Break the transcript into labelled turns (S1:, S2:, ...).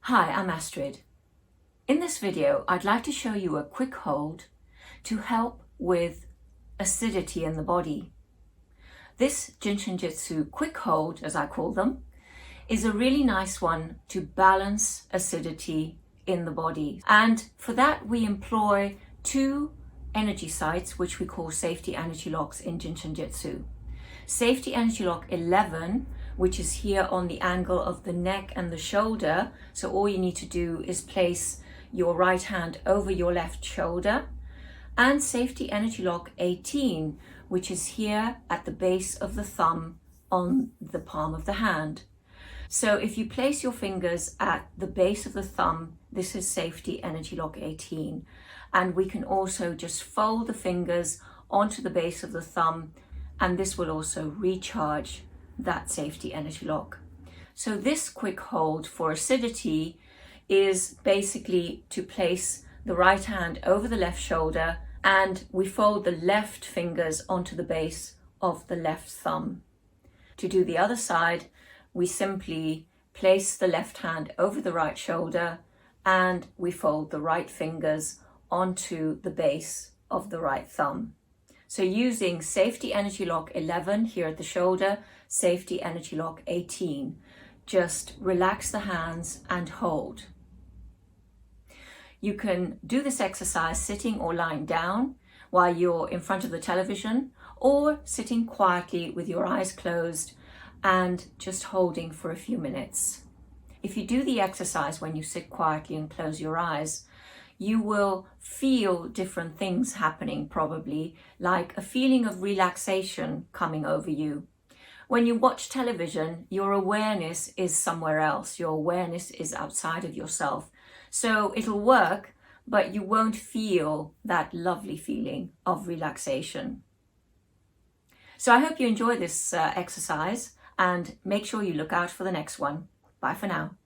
S1: Hi, I'm Astrid. In this video, I'd like to show you a quick hold to help with acidity in the body. This Jin Shin Jyutsu quick hold, as I call them, is a really nice one to balance acidity in the body. And for that, we employ two energy sites, which we call safety energy locks in Jin Shin Jyutsu. Safety energy lock 11, which is here on the angle of the neck and the shoulder. So all you need to do is place your right hand over your left shoulder. And safety energy lock 18, which is here at the base of the thumb on the palm of the hand. So if you place your fingers at the base of the thumb, this is safety energy lock 18. And we can also just fold the fingers onto the base of the thumb, and this will also recharge that safety energy lock. So this quick hold for acidity is basically to place the right hand over the left shoulder, and we fold the left fingers onto the base of the left thumb. To do the other side, we simply place the left hand over the right shoulder and we fold the right fingers onto the base of the right thumb. So using safety energy lock 11 here at the shoulder, safety energy lock 18, just relax the hands and hold. You can do this exercise sitting or lying down while you're in front of the television, or sitting quietly with your eyes closed and just holding for a few minutes. If you do the exercise when you sit quietly and close your eyes, you will feel different things happening, probably, like a feeling of relaxation coming over you. When you watch television, your awareness is somewhere else. Your awareness is outside of yourself. So it'll work, but you won't feel that lovely feeling of relaxation. So I hope you enjoy this exercise, and make sure you look out for the next one. Bye for now.